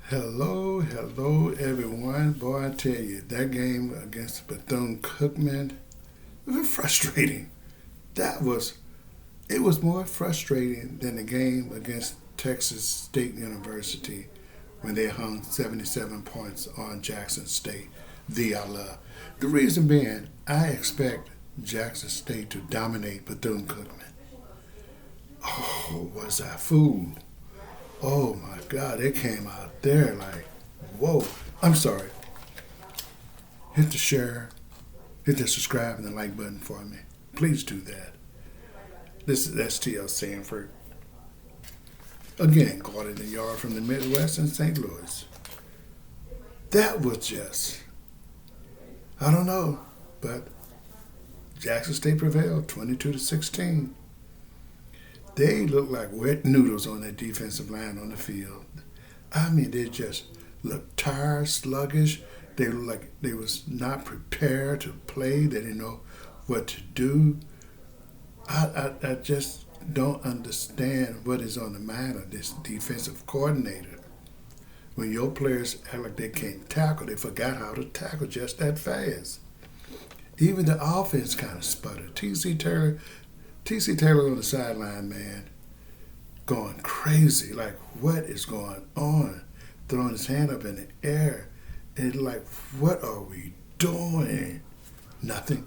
Hello, everyone. Boy, I tell you, that game against Bethune-Cookman was frustrating. It was more frustrating than the game against Texas State University when they hung 77 points on Jackson State, the I love. The reason being, I expect Jackson State to dominate Bethune-Cookman. Oh, was I fooled? Oh my God, they came out there like, whoa. I'm sorry. Hit the share, hit the subscribe and the like button for me. Please do that. This is STL Sanford. Again, calling the yard from the Midwest in St. Louis. That was just, I don't know, but Jackson State prevailed 22-16. They looked like wet noodles on that defensive line on the field. I mean, they just looked tired, sluggish. They looked like they was not prepared to play. They didn't know what to do. I just don't understand what is on the mind of this defensive coordinator. When your players act like they can't tackle, they forgot how to tackle just that fast. Even the offense kind of sputtered. TC Taylor on the sideline, man, going crazy. Like, what is going on? Throwing his hand up in the air. And like, what are we doing? Nothing.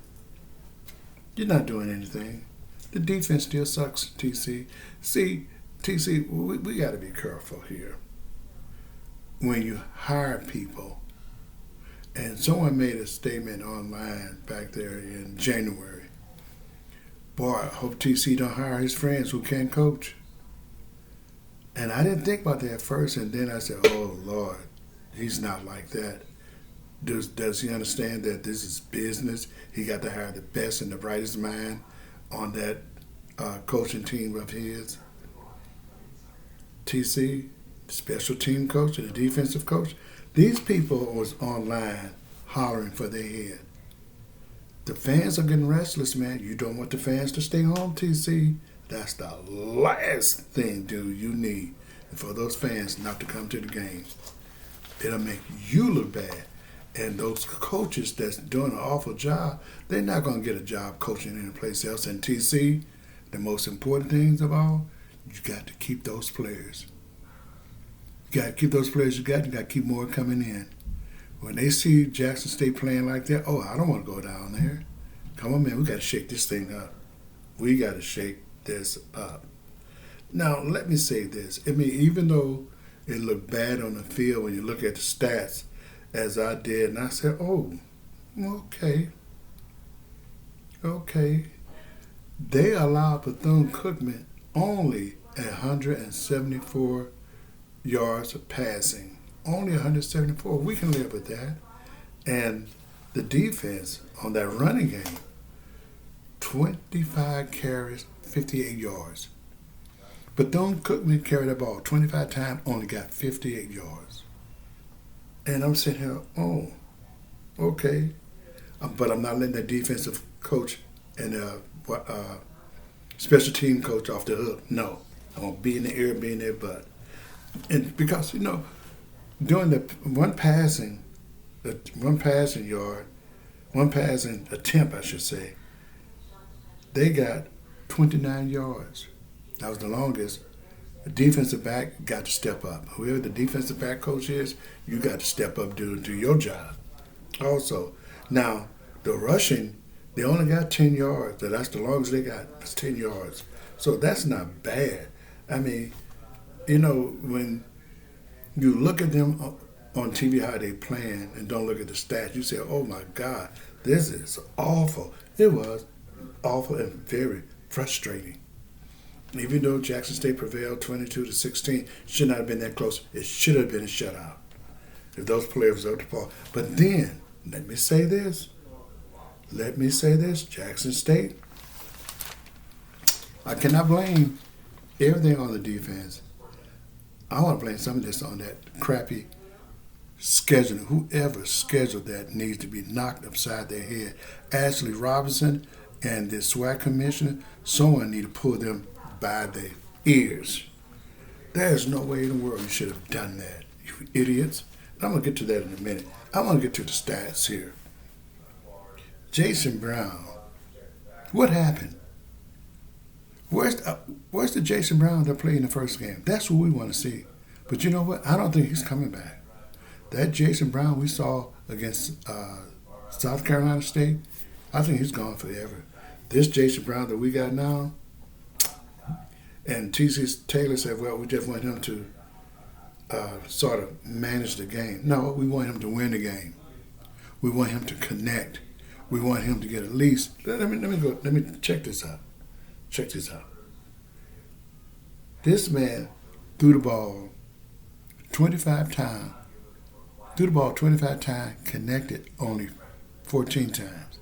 You're not doing anything. The defense still sucks, TC. See, TC, we got to be careful here. When you hire people, and someone made a statement online back there in January, boy, I hope TC don't hire his friends who can't coach. And I didn't think about that at first, and then I said, oh, Lord, he's not like that. Does he understand that this is business? He got to hire the best and the brightest mind on that coaching team of his. TC, the special team coach and the defensive coach, these people was online hollering for their head. The fans are getting restless, man. You don't want the fans to stay home, TC. That's the last thing, dude, you need for those fans not to come to the game. It'll make you look bad. And those coaches that's doing an awful job, they're not going to get a job coaching anyplace else. And TC, the most important things of all, you got to keep those players. You got to keep those players you got to keep more coming in. When they see Jackson State playing like that, oh, I don't want to go down there. Come on, man, we got to shake this thing up. We got to shake this up. Now, let me say this. I mean, even though it looked bad on the field when you look at the stats, as I did, and I said, oh, okay. They allowed Bethune-Cookman only 174 yards of passing. Only 174. We can live with that. And the defense on that running game, 25 carries, 58 yards. Bethune-Cookman carried the ball 25 times, only got 58 yards. And I'm sitting here, oh, okay. But I'm not letting the defensive coach and the special team coach off the hook. No. I'm going to be in the ear, be in their butt. And because, during the one passing attempt, I should say, they got 29 yards. That was the longest. The defensive back got to step up. Whoever the defensive back coach is, you got to step up, do your job. Also, now, the rushing, they only got 10 yards. That's the longest they got. That's 10 yards. So that's not bad. I mean, when you look at them on TV how they playing and don't look at the stats, you say, oh my God, this is awful. It was awful and very frustrating. Even though Jackson State prevailed 22-16, should not have been that close. It should have been a shutout if those players were up to par. But then, let me say this, Jackson State, I cannot blame everything on the defense. I want to blame some of this on that crappy scheduling. Whoever scheduled that needs to be knocked upside their head. Ashley Robinson and the SWAC commissioner, someone need to pull them by their ears. There's no way in the world you should have done that. you idiots. I'm going to get to that in a minute. I want to get to the stats here. Jason Brown. What happened? Where's the Jason Brown that played in the first game? That's what we want to see. But you know what? I don't think he's coming back. That Jason Brown we saw against South Carolina State, I think he's gone forever. This Jason Brown that we got now, and T.C. Taylor said, well, we just want him to sort of manage the game. No, we want him to win the game. We want him to connect. We want him to get at least. Let me check this out. Check this out. This man threw the ball 25 times. Threw the ball 25 times, connected only 14 times.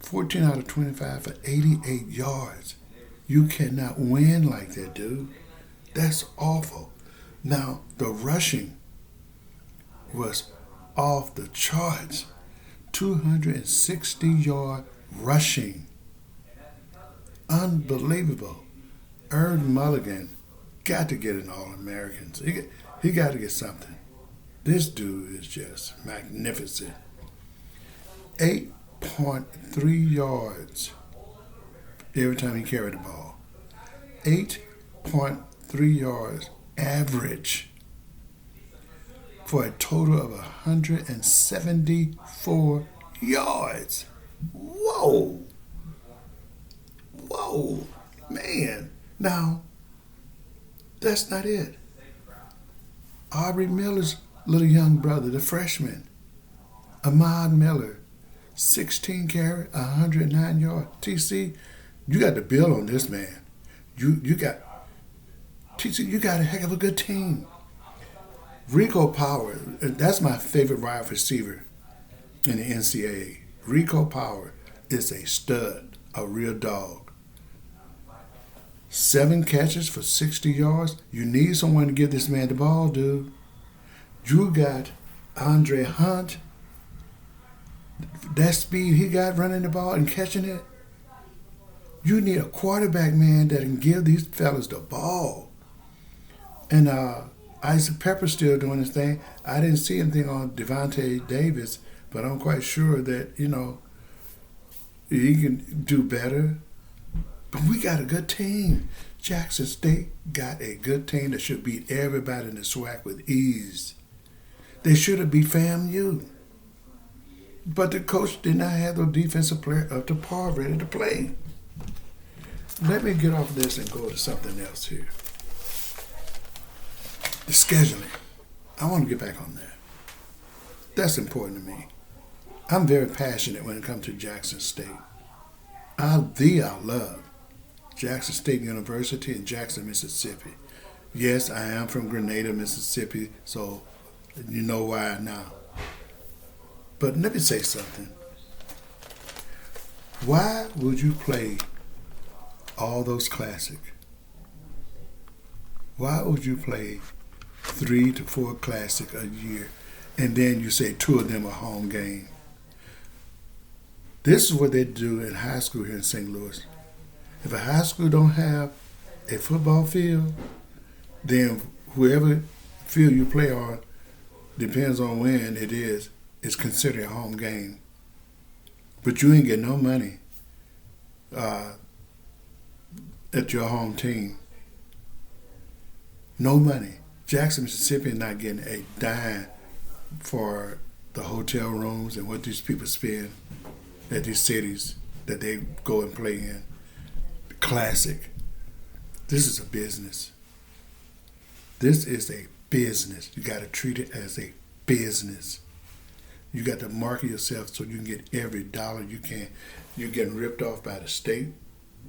14 out of 25 for 88 yards. You cannot win like that, dude. That's awful. Now, the rushing was off the charts. 260-yard rushing. Unbelievable. Erd Mulligan got to get an All-American. He got to get something. This dude is just magnificent. 8.3 yards every time he carried the ball. 8.3 yards average for a total of 174 yards. Whoa. Whoa, man. Now, that's not it. Aubrey Miller's little young brother, the freshman, Ahmad Miller, 16 carry, 109 yards. TC, you got to build on this man. You got a heck of a good team. Rico Power, that's my favorite wide receiver in the NCAA. Rico Power is a stud, a real dog. 7 catches for 60 yards. You need someone to give this man the ball, dude. You got Andre Hunt. That speed he got running the ball and catching it. You need a quarterback, man, that can give these fellas the ball. And Isaac Pepper's still doing his thing. I didn't see anything on Devontae Davis, but I'm quite sure that, he can do better. But we got a good team. Jackson State got a good team that should beat everybody in the SWAC with ease. They should have beat FAMU. But the coach did not have the defensive player up to par ready to play. Let me get off of this and go to something else here. The scheduling. I want to get back on that. That's important to me. I'm very passionate when it comes to Jackson State. I love Jackson State University in Jackson, Mississippi. Yes, I am from Grenada, Mississippi, so you know why now. But let me say something. Why would you play all those classic? Why would you play 3 to 4 classic a year and then you say 2 of them are home game? This is what they do in high school here in St. Louis. If a high school don't have a football field, then whoever field you play on, depends on when it is considered a home game. But you ain't getting no money at your home team. No money. Jackson, Mississippi is not getting a dime for the hotel rooms and what these people spend at these cities that they go and play in. Classic. This is a business. This is a business. You got to treat it as a business. You got to market yourself so you can get every dollar you can. You're getting ripped off by the state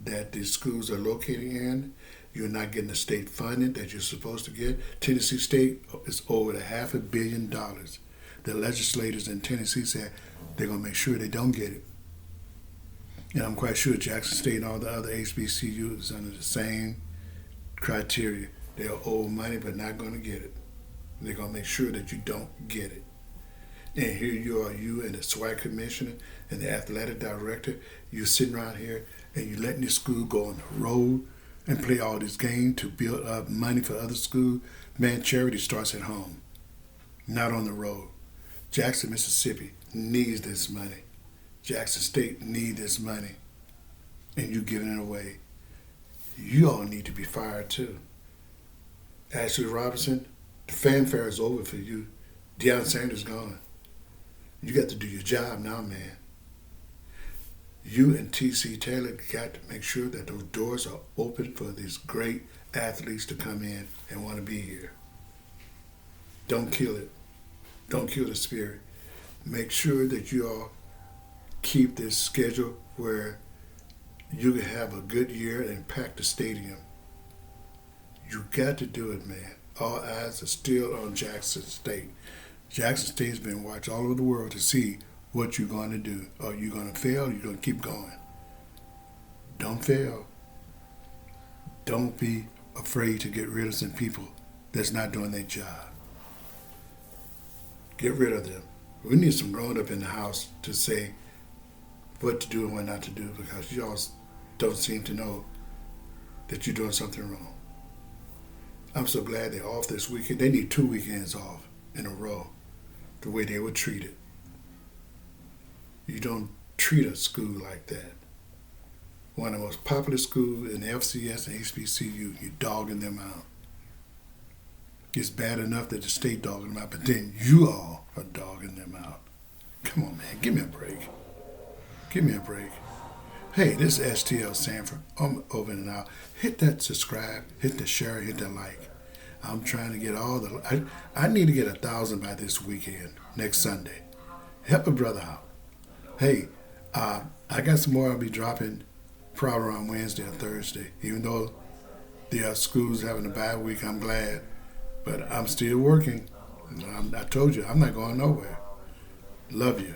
that these schools are located in. You're not getting the state funding that you're supposed to get. Tennessee State is over $500 million. The legislators in Tennessee said they're going to make sure they don't get it. And I'm quite sure Jackson State and all the other HBCUs is under the same criteria. They'll owe money but not going to get it. They're going to make sure that you don't get it. And here you and the SWAC commissioner and the athletic director, you're sitting around here and you're letting this school go on the road and play all these games to build up money for other schools Man, charity starts at home, not on the road. Jackson, Mississippi needs this money. Jackson State needs this money. And you giving it away. You all need to be fired too. Ashley Robinson, the fanfare is over for you. Deion Sanders gone. You got to do your job now, man. You and T.C. Taylor got to make sure that those doors are open for these great athletes to come in and want to be here. Don't kill it. Don't kill the spirit. Make sure that you all keep this schedule where you can have a good year and pack the stadium. You got to do it, man. All eyes are still on Jackson State. Jackson State's been watched all over the world to see what you're going to do. Are you going to fail or are you going to keep going? Don't fail. Don't be afraid to get rid of some people that's not doing their job. Get rid of them. We need some grown up in the house to say what to do and what not to do, because y'all don't seem to know that you're doing something wrong. I'm so glad they're off this weekend. They need 2 weekends off in a row, the way they were treated. You don't treat a school like that. One of the most popular schools in the FCS and HBCU, you're dogging them out. It's bad enough that the state dogging them out, but then you all are dogging them out. Come on, man. Give me a break. Give me a break. Hey, this is STL Sanford. I'm over and out. Hit that subscribe, hit the share, hit the like. I'm trying to get all the... I need to get 1,000 by this weekend, next Sunday. Help a brother out. Hey, I got some more I'll be dropping probably on Wednesday or Thursday. Even though the school's having a bad week, I'm glad. But I'm still working. I told you, I'm not going nowhere. Love you.